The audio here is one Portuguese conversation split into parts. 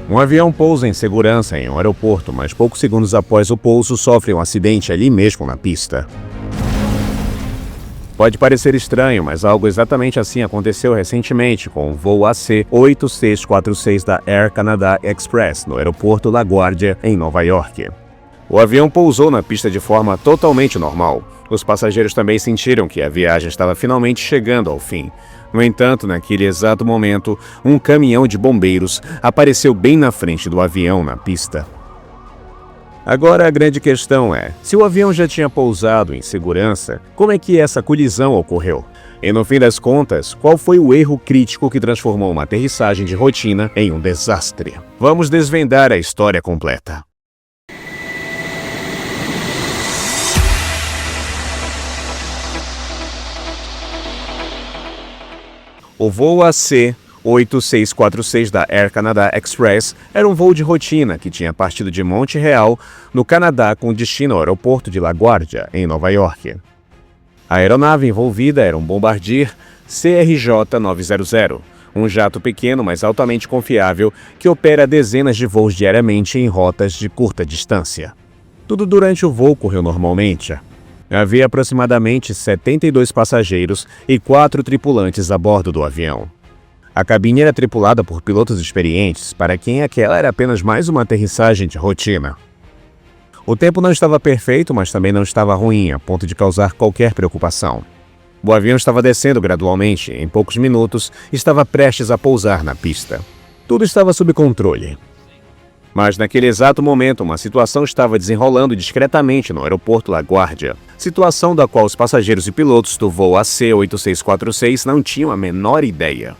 Um avião pousa em segurança em um aeroporto, mas poucos segundos após o pouso sofre um acidente ali mesmo na pista. Pode parecer estranho, mas algo exatamente assim aconteceu recentemente com o voo AC-8646 da Air Canada Express no aeroporto LaGuardia, em Nova York. O avião pousou na pista de forma totalmente normal. Os passageiros também sentiram que a viagem estava finalmente chegando ao fim. No entanto, naquele exato momento, um caminhão de bombeiros apareceu bem na frente do avião na pista. Agora a grande questão é, se o avião já tinha pousado em segurança, como é que essa colisão ocorreu? E no fim das contas, qual foi o erro crítico que transformou uma aterrissagem de rotina em um desastre? Vamos desvendar a história completa. O voo AC-8646 da Air Canada Express era um voo de rotina que tinha partido de Montreal, no Canadá, com destino ao aeroporto de LaGuardia, em Nova York. A aeronave envolvida era um Bombardier CRJ-900, um jato pequeno, mas altamente confiável, que opera dezenas de voos diariamente em rotas de curta distância. Tudo durante o voo correu normalmente. Havia aproximadamente 72 passageiros e 4 tripulantes a bordo do avião. A cabine era tripulada por pilotos experientes, para quem aquela era apenas mais uma aterrissagem de rotina. O tempo não estava perfeito, mas também não estava ruim, a ponto de causar qualquer preocupação. O avião estava descendo gradualmente, em poucos minutos, estava prestes a pousar na pista. Tudo estava sob controle. Mas naquele exato momento, uma situação estava desenrolando discretamente no aeroporto LaGuardia, situação da qual os passageiros e pilotos do voo AC-8646 não tinham a menor ideia.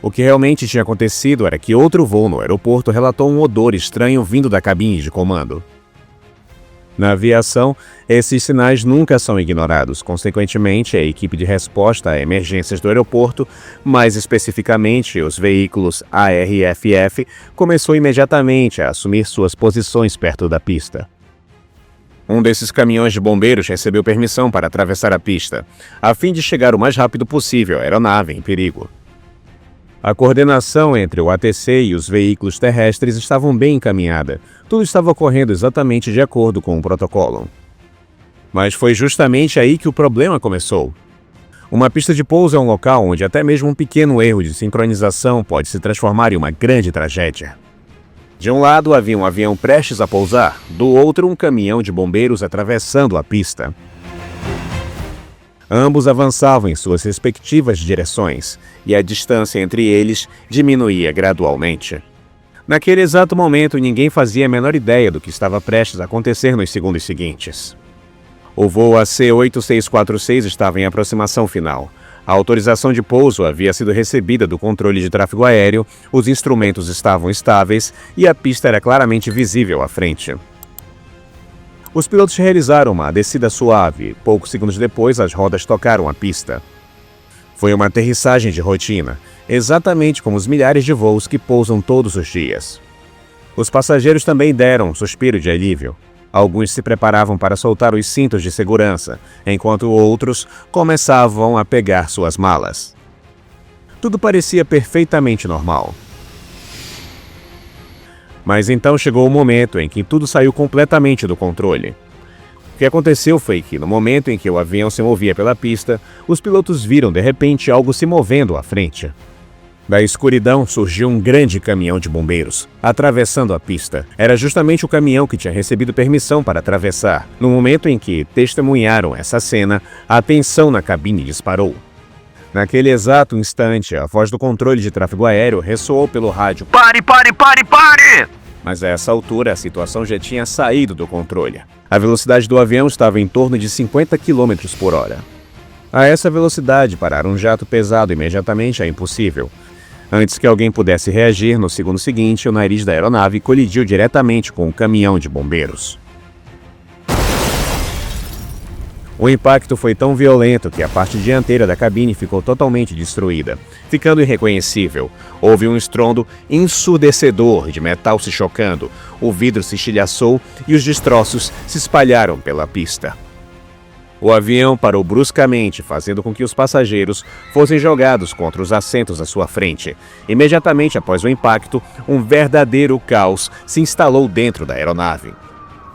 O que realmente tinha acontecido era que outro voo no aeroporto relatou um odor estranho vindo da cabine de comando. Na aviação, esses sinais nunca são ignorados. Consequentemente, a equipe de resposta a emergências do aeroporto, mais especificamente os veículos ARFF, começou imediatamente a assumir suas posições perto da pista. Um desses caminhões de bombeiros recebeu permissão para atravessar a pista, a fim de chegar o mais rápido possível à aeronave em perigo. A coordenação entre o ATC e os veículos terrestres estavam bem encaminhada. Tudo estava ocorrendo exatamente de acordo com o protocolo. Mas foi justamente aí que o problema começou. Uma pista de pouso é um local onde até mesmo um pequeno erro de sincronização pode se transformar em uma grande tragédia. De um lado havia um avião prestes a pousar, do outro um caminhão de bombeiros atravessando a pista. Ambos avançavam em suas respectivas direções, e a distância entre eles diminuía gradualmente. Naquele exato momento, ninguém fazia a menor ideia do que estava prestes a acontecer nos segundos seguintes. O voo AC-8646 estava em aproximação final. A autorização de pouso havia sido recebida do controle de tráfego aéreo, os instrumentos estavam estáveis e a pista era claramente visível à frente. Os pilotos realizaram uma descida suave. Poucos segundos depois, as rodas tocaram a pista. Foi uma aterrissagem de rotina, exatamente como os milhares de voos que pousam todos os dias. Os passageiros também deram um suspiro de alívio. Alguns se preparavam para soltar os cintos de segurança, enquanto outros começavam a pegar suas malas. Tudo parecia perfeitamente normal. Mas então chegou o momento em que tudo saiu completamente do controle. O que aconteceu foi que, no momento em que o avião se movia pela pista, os pilotos viram de repente algo se movendo à frente. Da escuridão surgiu um grande caminhão de bombeiros, atravessando a pista. Era justamente o caminhão que tinha recebido permissão para atravessar. No momento em que testemunharam essa cena, a tensão na cabine disparou. Naquele exato instante, a voz do controle de tráfego aéreo ressoou pelo rádio: "Pare, pare, pare, pare!" Mas a essa altura, a situação já tinha saído do controle. A velocidade do avião estava em torno de 50 km por hora. A essa velocidade, parar um jato pesado imediatamente é impossível. Antes que alguém pudesse reagir, no segundo seguinte, o nariz da aeronave colidiu diretamente com o caminhão de bombeiros. O impacto foi tão violento que a parte dianteira da cabine ficou totalmente destruída, ficando irreconhecível. Houve um estrondo ensurdecedor de metal se chocando, o vidro se estilhaçou e os destroços se espalharam pela pista. O avião parou bruscamente, fazendo com que os passageiros fossem jogados contra os assentos à sua frente. Imediatamente após o impacto, um verdadeiro caos se instalou dentro da aeronave.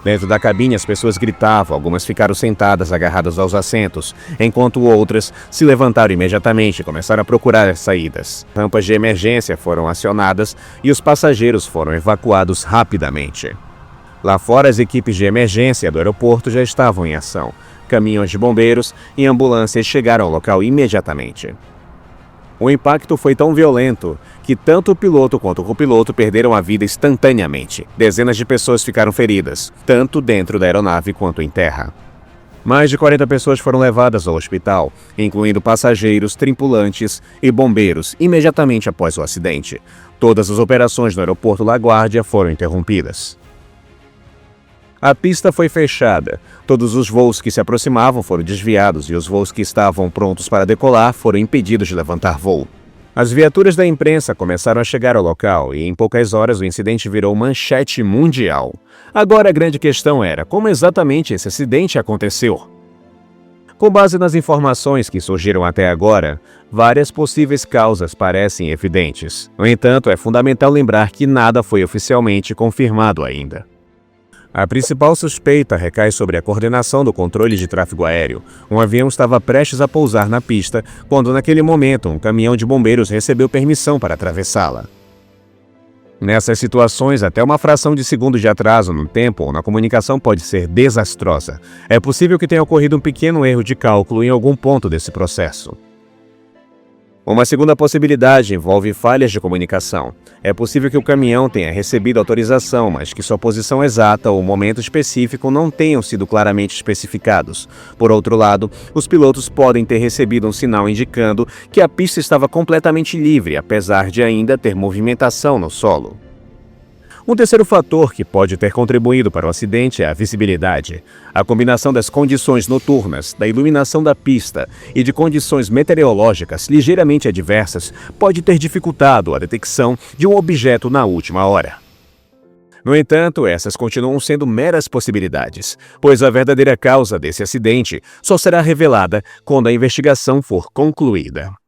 Dentro da cabine, as pessoas gritavam, algumas ficaram sentadas agarradas aos assentos, enquanto outras se levantaram imediatamente e começaram a procurar as saídas. Rampas de emergência foram acionadas e os passageiros foram evacuados rapidamente. Lá fora, as equipes de emergência do aeroporto já estavam em ação. Caminhões de bombeiros e ambulâncias chegaram ao local imediatamente. O impacto foi tão violento que tanto o piloto quanto o copiloto perderam a vida instantaneamente. Dezenas de pessoas ficaram feridas, tanto dentro da aeronave quanto em terra. Mais de 40 pessoas foram levadas ao hospital, incluindo passageiros, tripulantes e bombeiros, imediatamente após o acidente. Todas as operações no aeroporto LaGuardia foram interrompidas. A pista foi fechada. Todos os voos que se aproximavam foram desviados e os voos que estavam prontos para decolar foram impedidos de levantar voo. As viaturas da imprensa começaram a chegar ao local e em poucas horas o incidente virou manchete mundial. Agora a grande questão era como exatamente esse acidente aconteceu. Com base nas informações que surgiram até agora, várias possíveis causas parecem evidentes. No entanto, é fundamental lembrar que nada foi oficialmente confirmado ainda. A principal suspeita recai sobre a coordenação do controle de tráfego aéreo. Um avião estava prestes a pousar na pista quando, naquele momento, um caminhão de bombeiros recebeu permissão para atravessá-la. Nessas situações, até uma fração de segundo de atraso no tempo ou na comunicação pode ser desastrosa. É possível que tenha ocorrido um pequeno erro de cálculo em algum ponto desse processo. Uma segunda possibilidade envolve falhas de comunicação. É possível que o caminhão tenha recebido autorização, mas que sua posição exata ou momento específico não tenham sido claramente especificados. Por outro lado, os pilotos podem ter recebido um sinal indicando que a pista estava completamente livre, apesar de ainda ter movimentação no solo. Um terceiro fator que pode ter contribuído para o acidente é a visibilidade. A combinação das condições noturnas, da iluminação da pista e de condições meteorológicas ligeiramente adversas pode ter dificultado a detecção de um objeto na última hora. No entanto, essas continuam sendo meras possibilidades, pois a verdadeira causa desse acidente só será revelada quando a investigação for concluída.